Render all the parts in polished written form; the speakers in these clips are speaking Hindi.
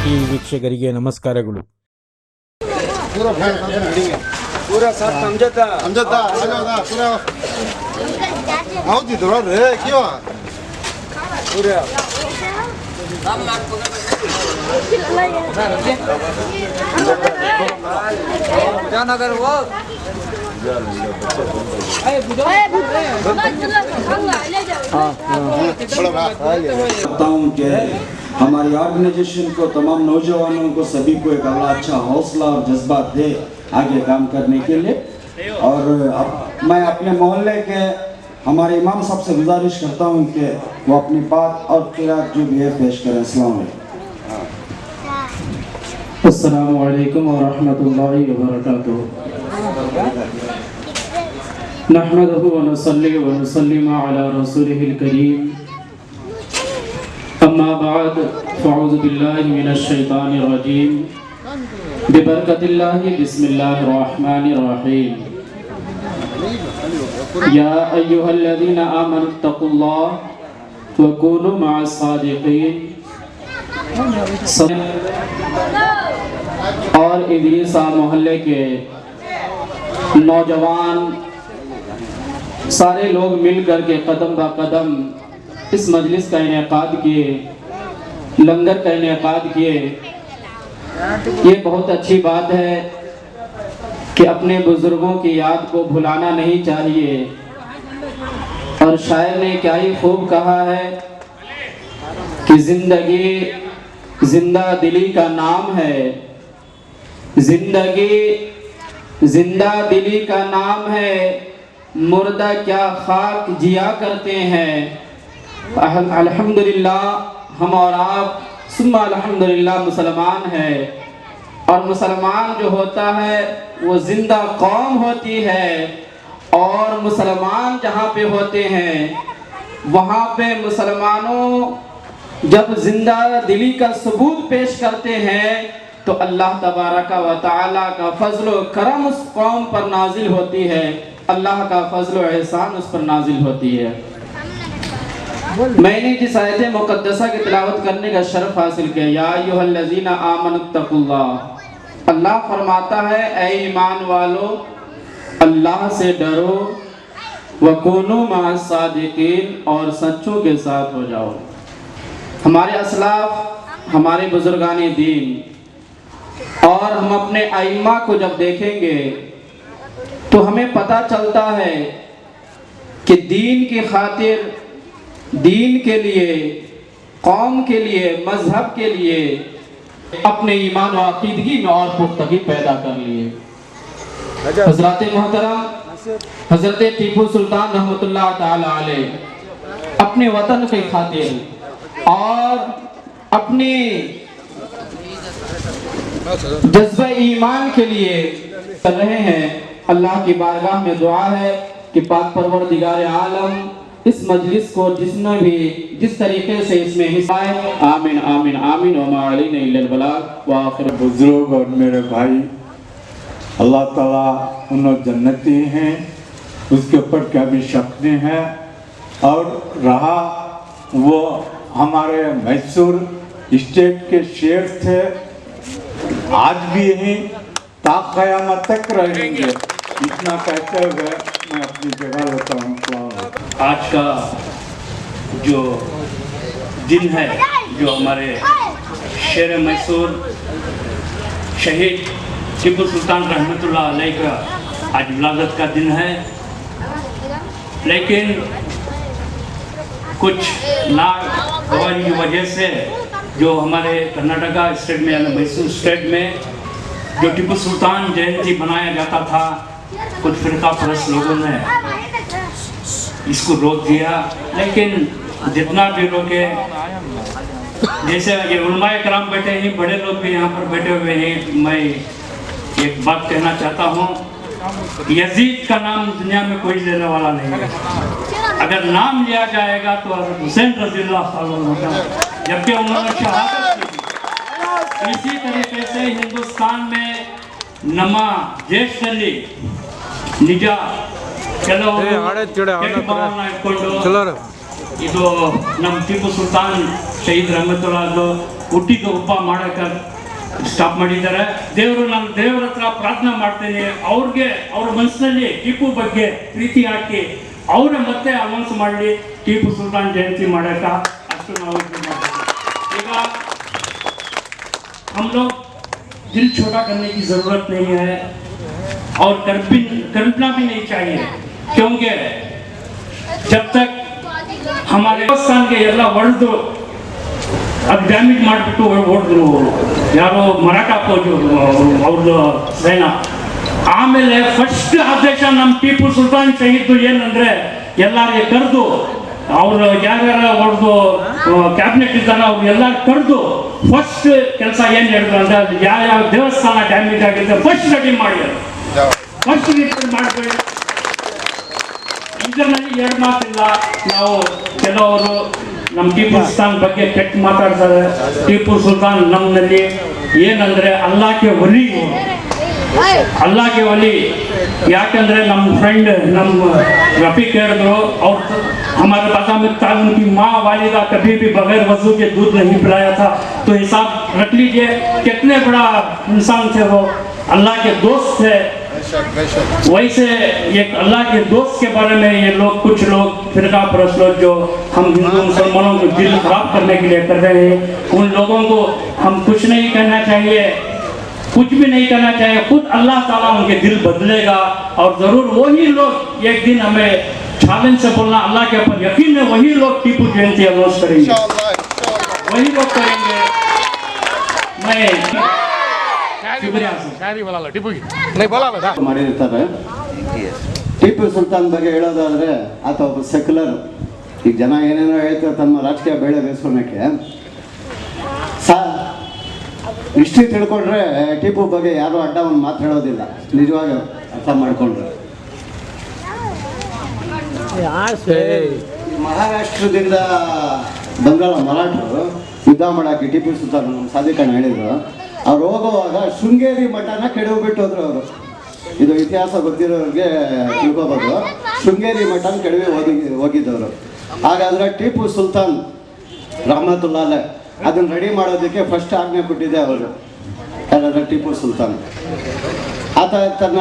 ಕೋಟಿ ವೀಕ್ಷಕರಿಗೆ ನಮಸ್ಕಾರಗಳು. पूरा सब समझता पूरा आउती दौड़ रे क्यों पूरा जाना कर वो हमारी ऑर्गेनाइजेशन को, तमाम नौजवानों को, सभी को एक अगला अच्छा हौसला और जज्बा दे आगे काम करने के लिए। और अब मैं अपने मोहल्ले के हमारे इमाम साहब से गुजारिश करता हूँ कि वो अपनी बात और क़िरात जो भी है पेश करें। अस्सलामु अलैकुम व रहमतुल्लाहि व बरकातुहू। नहमदुहु व नुसल्ली व नुसल्लिमु अला रसूलिहिल करीम। अम्मा बाद फ़अऊज़ु बिल्लाहि मिनश शैतानिर रजीम। बिबरकतिल्लाहि बिस्मिल्लाहिर रहमानिर रहीम। या अय्युहल्लज़ीना आमनुत्तक़ुल्लाह व कूनू मअस सादिक़ीन। और इदरीसा मोहल्ले के नौजवान सारे लोग मिलकर के कदम ब कदम इस मजलिस का इनेकाद किए, लंगर का इनेकाद किए। ये बहुत अच्छी बात है कि अपने बुजुर्गों की याद को भुलाना नहीं चाहिए। और शायर ने क्या ही खूब कहा है कि जिंदगी जिंदा दिली का नाम है, जिंदगी जिंदा दिली का नाम है, मुर्दा क्या खाक जिया करते हैं। अल्हम्दुलिल्लाह हम और आप सुम्मा अल्हम्दुलिल्लाह मुसलमान है। और मुसलमान जो होता है वो जिंदा कौम होती है। और मुसलमान जहाँ पे होते हैं वहाँ पे मुसलमानों जब जिंदा दिली का सबूत पेश करते हैं तो अल्लाह तबारक व तआला का फजल व करम उस कौम पर नाजिल होती है, अल्लाह का फजल व एहसान उस पर नाजिल होती है। मैंने जिस आयत मुक़द्दसा की तिलावत करने का शर्फ हासिल किया, या अय्युहल्लज़ीना आमनुत्तक़ुल्लाह, अल्लाह फरमाता है ऐ ईमान वालो अल्लाह से डरो, वकूनू मअस सादिक़ीन, और सच्चों के साथ हो जाओ। हमारे असलाफ, हमारे बुजुर्गाने दीन और हम अपने आइम्मा को जब देखेंगे तो हमें पता चलता है कि दीन की खातिर, दीन के लिए, कौम के लिए, मजहब के लिए अपने ईमान और अकीदगी में और पुख्तगी पैदा कर लिए। हजरत मोहतरम हजरत टीपू सुल्तान रहमतुल्लाह ताला अलैह अपने वतन के खातिर और अपने जज्बा ईमान के लिए कर रहे हैं। अल्लाह की बारगाह में दुआ है कि पाक परवरदिगार आलम इस मजलिस को जिसने भी जिस तरीके से इसमें हिस्सा है, आमीन आमीन आमीन व मा अलैना इल्लल बलाग व आखिर। बुजुर्ग और मेरे भाई, अल्लाह ताला उन्हों जन्नती हैं, उसके ऊपर क्या भी शक नहीं है। और रहा वो हमारे मैसूर स्टेट के शेर थे, आज भी यहीं क़यामत तक रहेंगे। इतना कहते हुए मैं अपनी जगह लेता हूँ। आज का जो दिन है, जो हमारे शेर मैसूर शहीद टीपू सुल्तान रहमतुल्लाह अलैह का आज विलादत का दिन है, लेकिन कुछ नागवारी की वजह से जो हमारे कर्नाटका स्टेट में यानी मैसूर स्टेट में जो टीपू सुल्तान जयंती मनाया जाता था, कुछ फिरका परस्त लोगों ने इसको रोक दिया। लेकिन जितना भी रोके, जैसे ये उलमाए कराम बैठे हैं, बड़े लोग भी यहाँ पर बैठे हुए हैं, मैं एक बात कहना चाहता हूँ, यजीद का नाम दुनिया में कोई लेने वाला नहीं है। अगर नाम लिया जाएगा तो हुसैन रज़ियल्लाहु अन्हु, जबकि उन्होंने शहादत की। इसी तरीके से हिंदुस्तान में नमा ज्येष्ठ निज ಇದು ನಮ್ಮ ಟಿಪ್ಪು ಸುಲ್ತಾನ್ ಶಹೀದ್ ರಹಮತುಲ್ಲಾ ಹುಟ್ಟಿದ ಹಬ್ಬ ಮಾಡೋಕ್ಕೆ ಸ್ಟಾಪ್ ಮಾಡಿದ್ದಾರೆ. ನಾನು ದೇವರ ಹತ್ರ ಪ್ರಾರ್ಥನೆ ಮಾಡ್ತೇನೆ, ಅವ್ರಿಗೆ ಅವ್ರ ಮನಸ್ಸಿನಲ್ಲಿ ಟಿಪ್ಪು ಬಗ್ಗೆ ಪ್ರೀತಿ ಹಾಕಿ ಅವರ ಮತ್ತೆ ಅನೌನ್ಸ್ ಮಾಡಲಿ ಟಿಪ್ಪು ಸುಲ್ತಾನ್ ಜಯಂತಿ ಮಾಡೋಕ್ಕೆ. ಅಷ್ಟು ನಾವು ಈಗ हम लोग दिल छोटा करने की ज़रूरत नहीं है और करना भी नहीं चाहिए, क्योंकि जब तक हमारे पाकिस्तान के ಎಲ್ಲ ಹೊಡೆದು ಅದು ಡ್ಯಾಮೇಜ್ ಮಾಡಿಬಿಟ್ಟು ಹೊಡೆದ್ರು ಯಾರೋ ಮರಾಠ ಫೌಜು ಅವ್ರದ್ದು ಸೇನಾ. ಆಮೇಲೆ ಫಸ್ಟ್ ಆದೇಶ ನಮ್ಮ ಟಿಪ್ಪು ಸುಲ್ತಾನ್ ಶಹೀದ್ ಏನಂದ್ರೆ ಎಲ್ಲರಿಗೆ ಕರೆದು ಅವ್ರು ಯಾರ್ಯಾರ ಅವ್ರದ್ದು ಕ್ಯಾಬಿನೆಟ್ ಇದ್ದಾನೆ ಅವ್ರು ಎಲ್ಲರೂ ಕರೆದು ಫಸ್ಟ್ ಕೆಲಸ ಏನು ಹೇಳಿದ್ರು ಅಂದ್ರೆ ಅದು ಯಾವ ದೇವಸ್ಥಾನ ಡ್ಯಾಮೇಜ್ ಆಗಿದೆ ಫಸ್ಟ್ ರೆಡಿ ಮಾಡಿ, ಫಸ್ಟ್ ರಿಪೇರ್ ಮಾಡಬೇಡಿ. ಇದರಲ್ಲಿ ಎರಡು ಮಾತಿಲ್ಲ. ನಾವು ಕೆಲವರು ನಮ್ಮ ಟಿಪ್ಪು ಸುಲ್ತಾನ್ ಬಗ್ಗೆ ಕೆಟ್ಟ ಮಾತಾಡ್ತಾರೆ. ಟಿಪ್ಪು ಸುಲ್ತಾನ್ ನಮ್ಮಲ್ಲಿ ಏನಂದ್ರೆ ಅಲ್ಲಾಹ್ಗೆ ಒಲಿ, ಅಲ್ಲಾಹ್ಗೆ ಒಲಿ. ಯಾಕಂದ್ರೆ ನಮ್ಮ ಫ್ರೆಂಡ್ ನಮ್ಮ रफीक ಹೇಳಿದ್ರು, और हमारे बादामी तालुम की माँ वालिदा कभी भी बगैर वजू के दूध नहीं पिलाया था. तो हिसाब रख लीजिए कितने बड़ा इंसान थे वो, अल्लाह के दोस्त थे. वैसे एक अल्लाह के दोस्त के बारे में ये लोग कुछ लोग फिरका परस्त लोग जो हम हिंदू मुसलमानों को दिल खराब करने के लिए कर रहे हैं, उन लोगों को हम कुछ नहीं कहना चाहिए, कुछ भी नहीं करना चाहिए. खुद अल्लाह ताला उनके दिल बदलेगा और जरूर वही लोग एक दिन हमें चैलेंज से बोलना, अल्लाह के ऊपर यकीन है, वही लोग टीपू जयंती अनाउंस करेंगे, वही लोग करेंगे. मैं ಮಾಡಿರ್ತಾರೆ. ಟಿಪ್ಪು ಸುಲ್ತಾನ್ ಬಗ್ಗೆ ಹೇಳೋದಾದ್ರೆ ಆತ ಒಬ್ಬ ಸೆಕ್ಯುಲರ್. ಈಗ ಜನ ಏನೇನೋ ಹೇಳ್ತಾರೆ ತಮ್ಮ ರಾಜಕೀಯ ಬೇಳೆ ಬೇಯಿಸ್ಕೊಳಕ್ಕೆ. ಹಿಸ್ಟ್ರಿ ತಿಳ್ಕೊಂಡ್ರೆ ಟಿಪ್ಪು ಬಗ್ಗೆ ಯಾರು ಅಡ್ಡ ಒಂದು ಮಾತು ಹೇಳೋದಿಲ್ಲ, ನಿಜವಾಗಿ ಅರ್ಥ ಮಾಡ್ಕೊಂಡ್ರೆ. ಮಹಾರಾಷ್ಟ್ರದಿಂದ ಬಂಗಾಳ ಮರಾಠರು ಯುದ್ಧ ಮಾಡಕ್ಕೆ ಟಿಪ್ಪು ಸುಲ್ತಾನ್ ನಮ್ಮ ಸಾಧಿಕಣ್ಣ ಹೇಳಿದ್ರು. ಅವ್ರು ಹೋಗುವಾಗ ಶೃಂಗೇರಿ ಮಠನ ಕೆಡವಿಬಿಟ್ಟು ಹೋದ್ರು ಅವರು. ಇದು ಇತಿಹಾಸ ಗೊತ್ತಿರೋರಿಗೆ ತಿಳ್ಕೋಬೋದು. ಶೃಂಗೇರಿ ಮಠನ ಕೆಡವಿ ಹೋಗಿದ್ದವರು. ಹಾಗಾದ್ರೆ ಟಿಪ್ಪು ಸುಲ್ತಾನ್ ರಹಮತುಲ್ಲಾ ಅಲೈಹ್ ಅದನ್ನು ರೆಡಿ ಮಾಡೋದಕ್ಕೆ ಫಸ್ಟ್ ಆಜ್ಞೆ ಕೊಟ್ಟಿದ್ದೆ ಅವರು, ಯಾರಾದ್ರೆ ಟಿಪ್ಪು ಸುಲ್ತಾನ್. ಆತ ತನ್ನ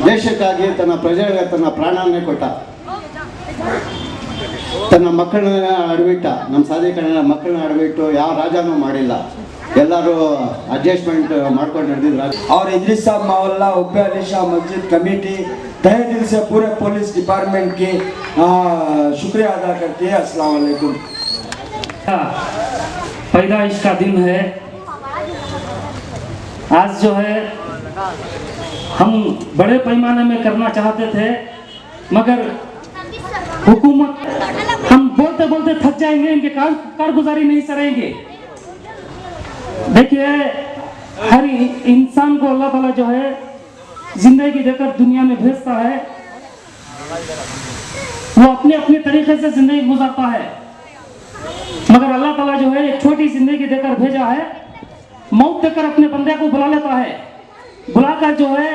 ದೇಶಕ್ಕಾಗಿ ತನ್ನ ಪ್ರಜೆಗಳಿಗೆ ತನ್ನ ಪ್ರಾಣವನ್ನೇ ಕೊಟ್ಟ, ತನ್ನ ಮಕ್ಕಳನ್ನ ಅಡವಿಟ್ಟ. ನಮ್ಮ ಸಾಧಿಕಣ್ಣ ಮಕ್ಕಳನ್ನ ಅಡವಿಟ್ಟು ಯಾವ ರಾಜನೂ ಮಾಡಿಲ್ಲ, ಎಲ್ಲರೂ ಅಡ್ಜಸ್ಟ್ಮೆಂಟ್ ಮಾಡ್ಕೊಂಡು ನಡೆದಿದ್ರು. और इदरीस साहब मावल्ला उब्बे अली शाह मस्जिद कमेटी तहे दिल से पूरे पुलिस डिपार्टमेंट की शुक्रिया अदा करती है. अस्सलाम वालेकुम. पैदाइश का दिन है आज, जो है हम बड़े पैमाने में करना चाहते थे, मगर हुकूमत, हम बोलते बोलते थक जाएंगे, इनके कारगुजारी नहीं सरेंगे. देखिए हर इंसान को अल्लाह ताला जो है जिंदगी देकर दुनिया में भेजता है, वो अपने अपने तरीके से जिंदगी गुजारता है. मगर अल्लाह ताला जो है एक छोटी जिंदगी देकर भेजा है, मौत देकर अपने बंदे को बुला लेता है. बुलाकर जो है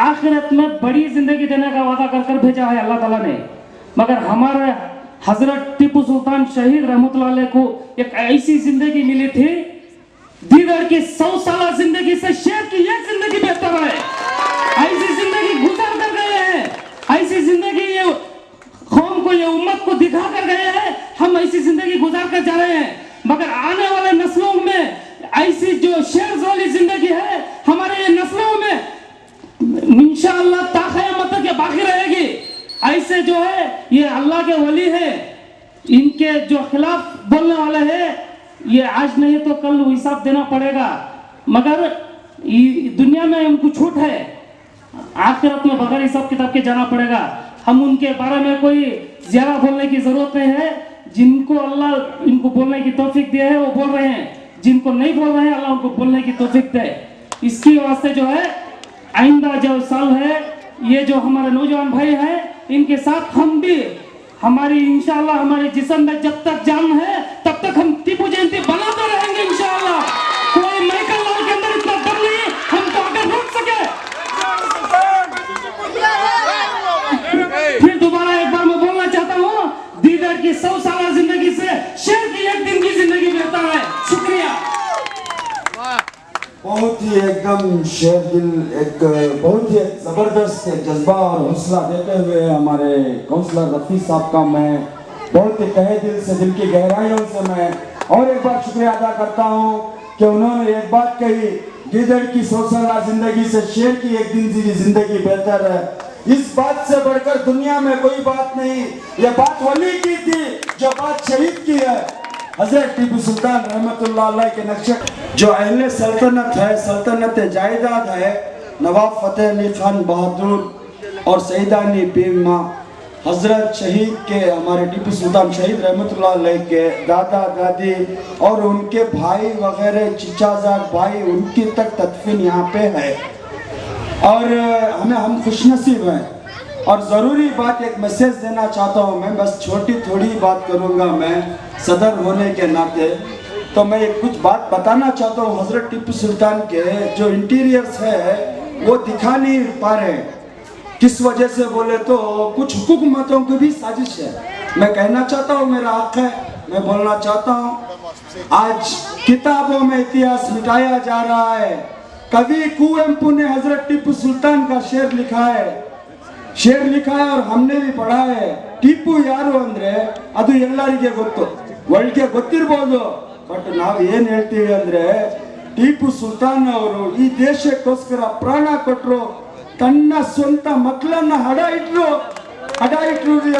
आखिरत में बड़ी जिंदगी देने का वादा कर भेजा है अल्लाह ताला ने. मगर हमारे हजरत टिप्पू सुल्तान शहीद रहमतुल्लाह अलैह को एक ऐसी जिंदगी मिली थी, दीगर की 100 साल जिंदगी से शेर की एक जिंदगी बेहतर है. ऐसी जिंदगी गुजार कर गए हैं, ऐसी जिंदगी ये कौम को, ये उम्मत को दिखा कर गए हैं. हम ऐसी जिंदगी गुजार कर जा रहे हैं, मगर आने वाले नस्लों में ऐसी जो शेर वाली जिंदगी है हमारे ये नस्लों में इंशाअल्लाह ता क़यामत तक ये बाकी रहेगी. ऐसे जो है ये अल्लाह के वली है, इनके जो खिलाफ बोलने वाले हैं ये आज नहीं तो कल हिसाब देना पड़ेगा. मगर दुनिया में उनको छूट है, आखिरत में बगैर हिसाब किताब के जाना पड़ेगा. हम उनके बारे में कोई ज्यादा बोलने की जरूरत नहीं है. जिनको अल्लाह इनको बोलने की तौफीक दिया है वो बोल रहे हैं, जिनको नहीं बोल रहे हैं अल्लाह उनको बोलने की तौफीक दे. इसकी वास्ते जो है आइंदा जो साल है, ये जो हमारे नौजवान भाई हैं इनके साथ हम भी, हमारी इंशाअल्लाह हमारे जिस्म में जब तक जान है तब तक हम टीपू जयंती बनाते रहेंगे इंशाअल्लाह. कोई माइकल लॉ के अंदर इतना दम नहीं हम तो आगे रोक सके. फिर दोबारा एक बार मैं बोलना चाहता हूँ, दीगर की 100 साल जिंदगी से शेर की एक दिन की जिंदगी बेहतर है. बहुत ही एकदम शेर दिल, एक बहुत ही ज़बरदस्त जज्बा और हौसला देते हुए हमारे काउंसलर रफ़ी साहब का मैं बहुत ही तहे दिल से, दिल की गहराइयों से मैं और एक बार शुक्रिया अदा करता हूँ कि उन्होंने एक बात कही, गिदड़ की 100 साल जिंदगी से शेर की एक दिन की जिंदगी बेहतर है। इस बात से बढ़कर दुनिया में कोई बात नहीं। ये बात वली की थी जो बात शहीद की है। हजरत टीपू सुल्तान रहमतुल्लाह अलैह के नक्शे जो अहले सल्तनत है, सल्तनत जायदाद है, नवाब फतेह अली खान बहादुर और सईदानी बीमा हजरत शहीद के, हमारे टीपू सुल्तान शहीद रहमतुल्लाह अलैह के दादा दादी और उनके भाई वगैरह चिचाजाद भाई, उनकी तक तदफीन यहाँ पे है और हम खुशनसीब हैं। और ज़रूरी बात, एक मैसेज देना चाहता हूँ मैं, बस छोटी थोड़ी बात करूँगा मैं सदर होने के नाते। तो मैं कुछ बात बताना चाहता हूँ हजरत टीपू सुल्तान के जो इंटीरियर्स है वो दिखा नहीं पा रहे। किस वजह से बोले तो कुछ हुकूमतों की भी साजिश है। मैं कहना चाहता हूँ, मेरा हक है, मैं बोलना चाहता हूँ। आज किताबों में इतिहास मिटाया जा रहा है। कवि कुवेंपु ने हजरत टीपू सुल्तान का शेर लिखा है और हमने भी पढ़ा है। टीपू यारू ಅಂದ್ರೆ ಅದು ಎಲ್ಲರಿಗೆ ಗೊತ್ತು, ವರ್ಲ್ಡ್ಗೆ ಗೊತ್ತಿರಬಹುದು, ಬಟ್ ನಾವು ಏನು ಹೇಳ್ತೀವಿ ಅಂದ್ರೆ टीपू ಸುಲ್ತಾನ್ ಅವರು ಈ ದೇಶಕ್ಕೋಸ್ಕರ ಪ್ರಾಣ ಕೊಟ್ಟರು, ತನ್ನ ಸ್ವಂತ ಮಕ್ಕಳನ್ನ ಹಡ ಇಟ್ರು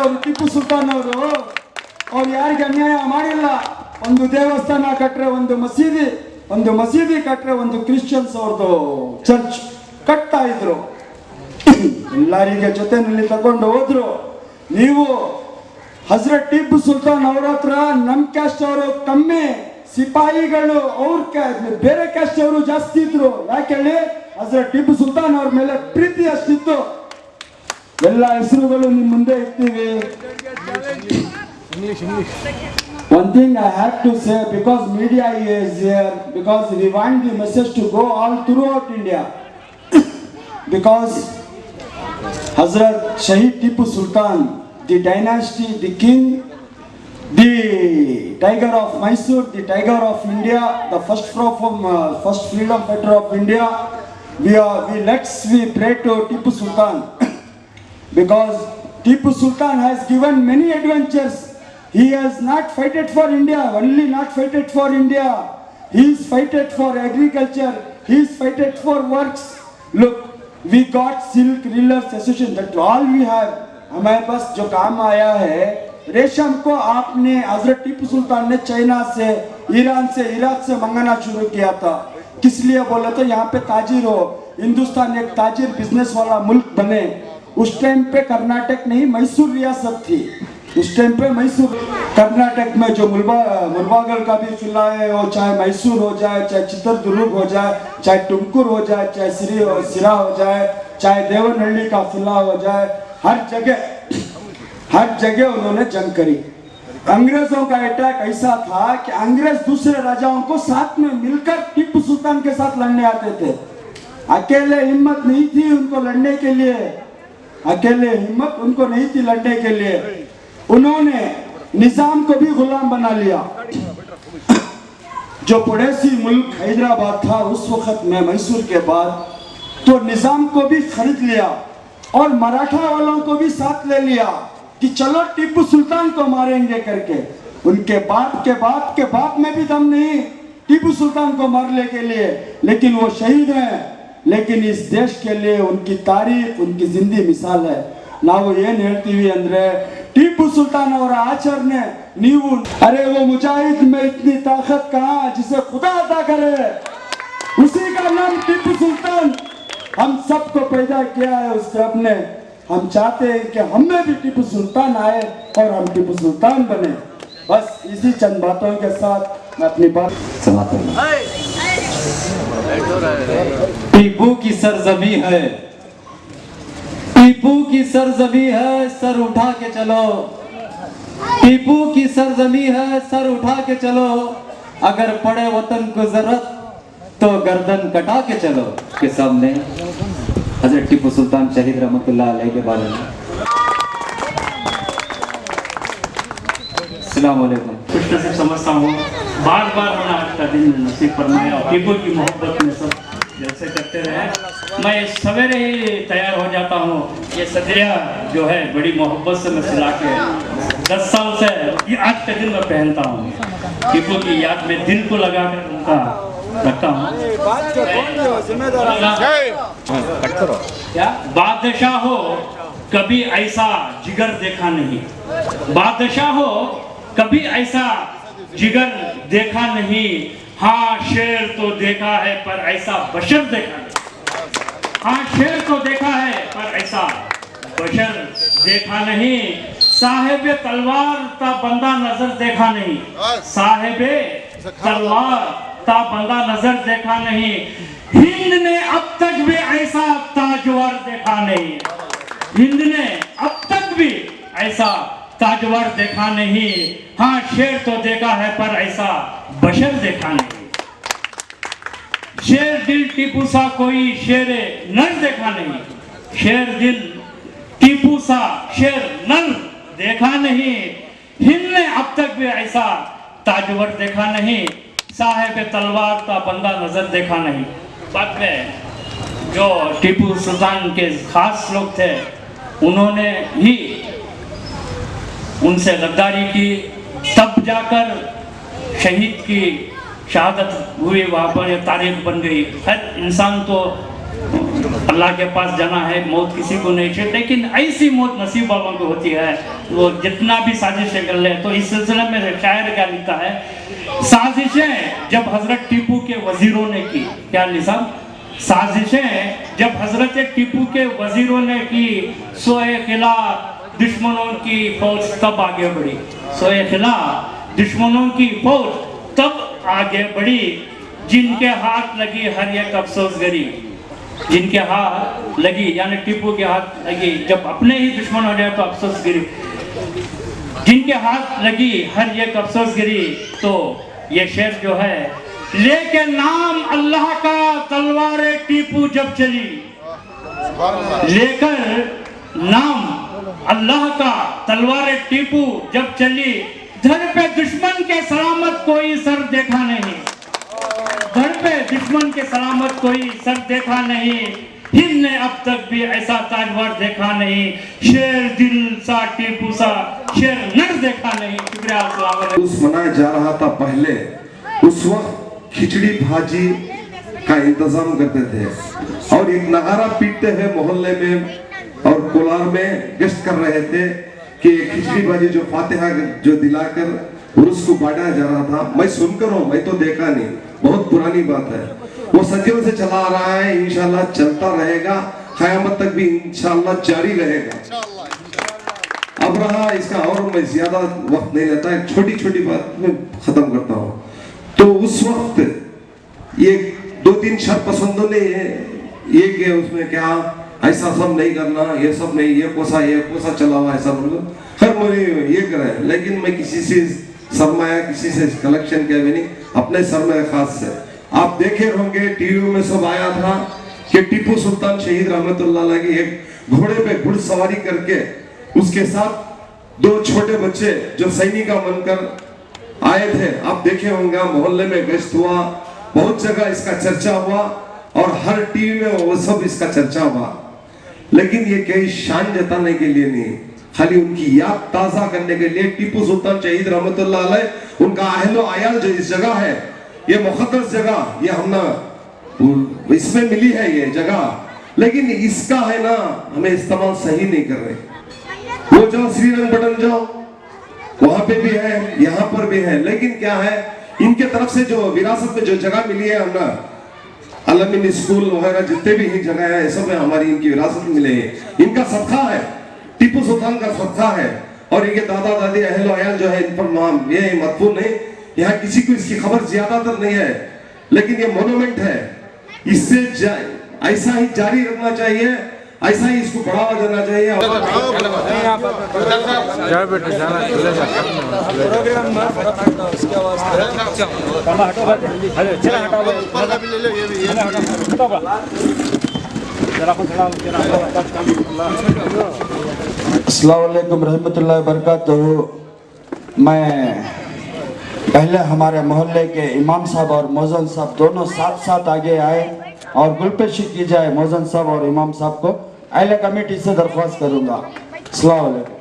ಅವರು टीपू ಸುಲ್ತಾನ್ ಅವರು ಯಾರಿಗೆ ಅನ್ಯಾಯ ಮಾಡಿಲ್ಲ। ಒಂದು ದೇವಸ್ಥಾನ ಕಟ್ಟರೆ, ಒಂದು ಮಸೀದಿ ಕಟ್ಟರೆ, ಒಂದು ಕ್ರಿಶ್ಚಿಯನ್ಸ್ ಅವ್ರದ್ದು ಚರ್ಚ್ ಕಟ್ತಾ ಇದ್ರು, ಎಲ್ಲರಿಗೆ ಜೊತೆನಲ್ಲಿ ತಗೊಂಡು ಹೋದ್ರು। ನೀವು ಹಜರತ್ टीपू ಸುಲ್ತಾನ್ ಅವ್ರ ಹತ್ರ ನಮ್ ಕ್ಯಾಸ್ಟ್ ಅವರು ಕಮ್ಮಿ, ಸಿಪಾಯಿಗಳು ಬೇರೆ ಕ್ಯಾಸ್ಟ್ ಅವರು ಜಾಸ್ತಿ ಇದ್ರು। ಯಾಕೆ ಹೇಳಿ? ಹಜರತ್ टीपू ಸುಲ್ತಾನ್ ಅವ್ರ ಮೇಲೆ ಪ್ರೀತಿ ಅಷ್ಟಿತ್ತು। ಎಲ್ಲ ಹೆಸರುಗಳು ನಿಮ್ ಮುಂದೆ ಇರ್ತೀವಿ। One thing I have to say, because media is here, because we want the message to go all throughout India, because Hazrat Shahid Tipu Sultan, the dynasty, the king, the tiger of Mysore, the tiger of India, the first freedom fighter of India, we pray to Tipu Sultan because Tipu Sultan has given many adventures. He has not fighted for India, only not fighted for India. He is fighted for agriculture. He is fighted for works. Look, we got silk reelers association, that all we have. हमारे पास जो काम आया है, रेशम को आपने हजरत टीपू सुल्तान ने चाइना से, ईरान से, इराक से मंगाना शुरू किया था। किस लिए बोले तो यहाँ पे ताजिर हो, हिंदुस्तान एक ताजिर बिजनेस वाला मुल्क बने। उस टाइम पे कर्नाटक नहीं, मैसूर रियासत थी। उस टाइम पे मैसूर, कर्नाटक में जो मुलबागल का भी किला है, वो चाहे मैसूर हो जाए, चाहे चित्रदुर्ग हो जाए, चाहे टुमकुर हो जाए, चाहे सिरा हो जाए, चाहे देवनहल्ली का किला हो जाए, हर जगह उन्होंने जंग करी। अंग्रेजों का अटैक ऐसा था कि अंग्रेज दूसरे राजाओं को साथ में मिलकर टीपू सुल्तान के साथ लड़ने आते थे। अकेले हिम्मत नहीं थी उनको लड़ने के लिए, लड़ने के लिए उन्होंने निजाम को भी गुलाम बना लिया। जो पड़ोसी मुल्क हैदराबाद था उस वक्त में, मैसूर के बाद, तो निजाम को भी खरीद लिया और मराठा वालों को भी साथ ले लिया कि चलो टीपू सुल्तान को मारेंगे करके। उनके बाप के बाप में भी दम नहीं टीपू सुल्तान को मारने के लिए, लेकिन वो शहीद हैं। लेकिन इस देश के लिए उनकी तारीख, उनकी जिंदी मिसाल है। ನಾವು ಏನು ಹೇಳ್ತೀವಿ ಅಂದ್ರೆ टीपू सुल्तान और आचरण नीवू, अरे वो मुजाहिद में इतनी ताकत कहाँ जिसे खुदा अता करे, उसी का नाम टीपू सुल्तान। हम सबको पैदा किया है उस रब ने। हम चाहते हैं कि हमें भी टीपू सुल्तान आए और हम टीपू सुल्तान बने। बस इसी चंद बातों के साथ मैं अपनी बात समाप्त करूंगा। टीपू की सरजमी है, टीपू की सरजमी है, सर उठा के चलो। टीपू की सरजमी है, सर उठा के चलो। अगर पड़े वतन को जरूरत तो गर्दन कटा के चलो। के सामने हजरत टीपू सुल्तान शहीद रहमतुल्लाह अलैह के बारे में। अस्सलाम वालेकुम। कुछ नसीब समझता हूँ, बार बार होना आज का दिन नसीब फरमाया। टीपू की मोहब्बत में सब जलसे करते रहे। मैं सवेरे ही तैयार हो जाता हूँ। ये सदरिया जो है बड़ी मोहब्बत से मैं सिला के 10 साल से ये आज के दिन मैं पहनता हूँ। टीपू की याद में दिल को लगा कर उनका रखता हूँ। क्या बादशाह हो कभी ऐसा जिगर देखा नहीं, बादशाह हो कभी ऐसा जिगर देखा नहीं। हाँ शेर तो देखा है पर ऐसा बशर देखा नहीं। हाँ शेर तो देखा है पर ऐसा बशर देखा नहीं। साहिबे तलवार ता बंदा नजर देखा नहीं, साहिबे तलवार ता बंदा नजर देखा नहीं। हिंद ने अब तक भी ऐसा ताजवर देखा नहीं, हिंद ने अब तक भी ऐसा ताजवर देखा नहीं। हाँ शेर तो देखा है पर ऐसा बशर देखा नहीं। शेर दिल टीपू सा कोई शेर नर देखा नहीं, शेर दिल टीपू सा शेर नर देखा नहीं। हिंद ने अब तक भी ऐसा ताजवर देखा नहीं। साहिब तलवार का बंदा नजर देखा नहीं। बाद में जो टीपू सुल्तान के खास लोग थे उन्होंने ही उनसे गद्दारी की, तब जाकर शहीद की शहादत हुई, वहाँ पर तारीख बन गई। हर इंसान तो अल्लाह के पास जाना है, मौत किसी को नहीं चाहिए, लेकिन ऐसी मौत नसीब वालों को होती है वो जितना भी साजिशें कर ले। तो इस सिलसिले में शायर क्या लिखता है, साजिशें जब हजरत टीपू के वजीरों ने की, क्या लिखा, साजिशें जब हजरत टीपू के वजीरों ने की, सोए खिला दुश्मनों की फौज तब आगे बढ़ी, सोए खिला दुश्मनों की फौज तब आगे बढ़ी। जिनके हाथ लगी हर एक अफसोस गरी, जिनके हाथ लगी यानी टीपू के हाथ लगी, जब अपने ही दुश्मन हो जाए तो अफसोस गिरी, जिनके हाथ लगी हर एक अफसोस गिरी। तो ये शेर जो है, लेके नाम अल्लाह का तलवारे टीपू जब चली, लेकर नाम अल्लाह का तलवारे टीपू जब चली। धड़ पे दुश्मन के सलामत कोई सर देखा नहीं, धड़ पे दुश्मन के सलामत कोई सर देखा नहीं। हिंद ने अब तक भी ऐसा ताजवर देखा नहीं, शेर दिल सा टीपू सा शेर नर देखा नहीं। शुक्रिया। उस मनाया जा रहा था पहले, उस वक्त खिचड़ी भाजी का इंतजाम करते थे और एक नगारा पीटते हुए मोहल्ले में और कोलार में गश्त कर रहे थे कि खिचड़ी भाजी जो फातिहा जो दिलाकर उर्स को बांटा जा रहा था। मैं सुनकर हूँ, मैं तो देखा नहीं, बहुत पुरानी बात है। वो सदियों से चला आ रहा है, इंशाल्लाह चलता रहेगा, क़यामत तक भी इंशाल्लाह जारी रहेगा। अब रहा इसका, और मैं ज्यादा वक्त नहीं लेता, एक छोटी छोटी बात में खत्म करता हूँ। तो उस वक्त ये 2-3 शरपसंदों ने ये कि उसमें क्या ऐसा सब नहीं करना, ये सब नहीं, ये कोसा चला हुआ है सब, खैर मुझे ये करे, लेकिन मैं किसी से सरमाया किसी से कलेक्शन किया भी नहीं, अपने सरमाया खास से। आप देखे होंगे टीवी में सब आया था कि टीपू सुल्तान शहीद रहमतुल्लाह अलैह की एक घोड़े पे घुड़सवारी करके उसके साथ 2 छोटे बच्चे जो सैनिक बनकर आए थे। आप देखे होंगे, मोहल्ले में गश्त हुआ, बहुत जगह इसका चर्चा हुआ और हर टीवी में वो सब इसका चर्चा हुआ। लेकिन ये कई शान जताने के लिए नहीं, खाली उनकी याद ताजा करने के लिए। टीपू सुल्तान शहीद रहमतुल्लाह अलैह, उनका अहलो आयाल जो इस जगह है, ये मुक़द्दस जगह, ये हमने इसमें मिली है ये जगह, लेकिन इसका है ना हमें इस्तेमाल सही नहीं कर रहे। वो जाओ श्रीरंग बटन जाओ, वहां पे भी है, यहाँ पर भी है, लेकिन क्या है, इनके तरफ से जो विरासत में जो जगह मिली है, हमने अलमिन स्कूल वगैरह जितने भी ही जगह है, सब में हमारी इनकी विरासत मिले है, इनका सदका है, टीपू सुल्तान का सदका है। और इनके दादा दादी अहलो अयाल जो है, इन पर ये मदफून नहीं, यहाँ किसी को इसकी खबर ज्यादातर नहीं है, लेकिन ये मोन्यूमेंट है, इससे ऐसा ही जारी रखना चाहिए, ऐसा ही इसको बढ़ावा देना चाहिए। अस्सलाम वालेकुम रहमतुल्लाहि बरकातहू। मैं पहले हमारे मोहल्ले के इमाम साहब और मौजन साहब दोनों साथ साथ आगे आए और गुलपेशी की जाए मौजन साहब और इमाम साहब को अहले कमेटी से दरख्वास्त करूंगा। अस्सलाम वालेकुम।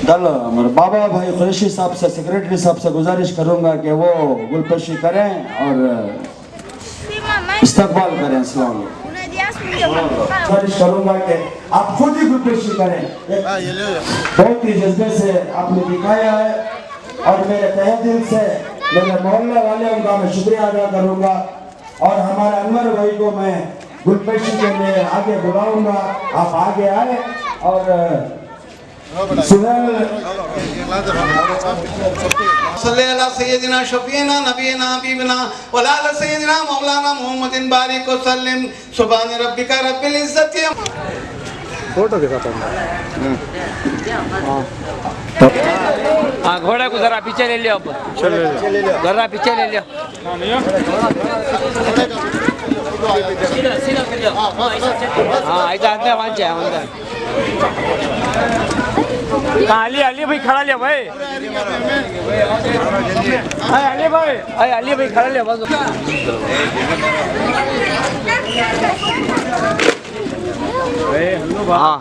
दल हमारे बाबा भाई कुरैशी साहब से सेक्रेटरी साहब से गुजारिश करूंगा कि वो गुलपेशी करें और इस्तकबाल करें। अस्सलाम वालेकुम। गुजारिश करूंगा कि आप खुद ही गुलपेशी करें, बहुत ही जज्बे से आपने दिखाया है और मेरे तहे दिल से मेरे मोहल्ले वाले उनका मैं शुक्रिया अदा करूंगा और हमारे अनवर भाई को मैं गुलपेशी के लिए आगे बुलाऊंगा। आप आगे आए और सैयदना शफीना नबीना हबीबना वला सैयदना मौलाना मोहम्मदिन बारिक वसल्लम सुभान रब्बिका रब्बिल इज्जति। फोटो के साथ हाँ घोड़े को जरा पीछे ले लियो, अब जरा पीछे ले लियो। हाँ ऐसा आते हैं वहाँ अंदर। अली भाई खड़ा लिया भाई, अली भाई खड़ा लिया बस। हाँ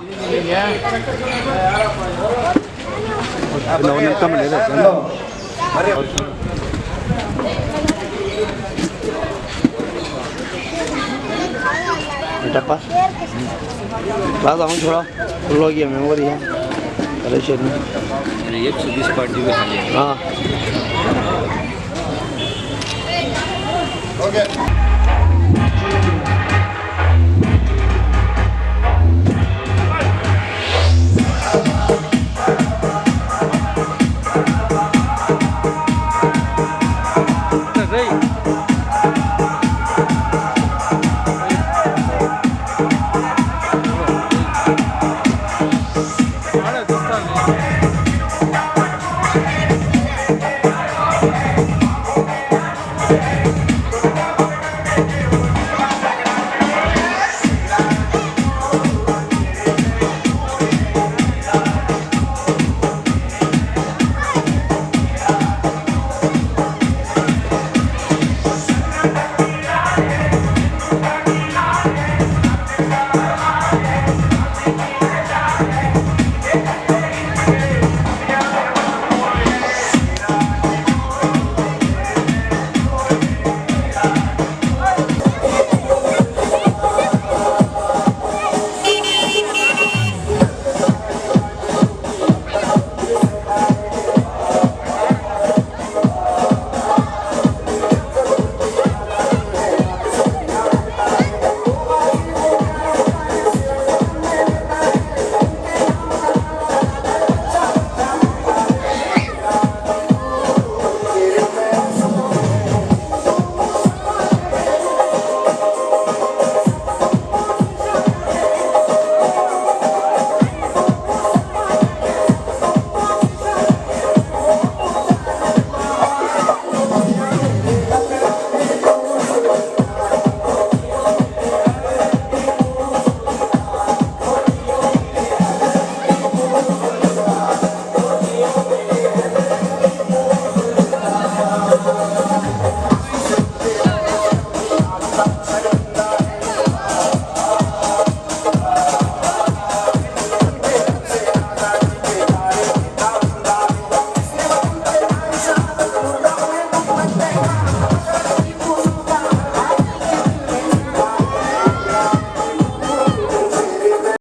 क्लास आऊँ थोड़ा फुल हो गया मेमोरी है परेशान में 120 पार्टी में हाँ।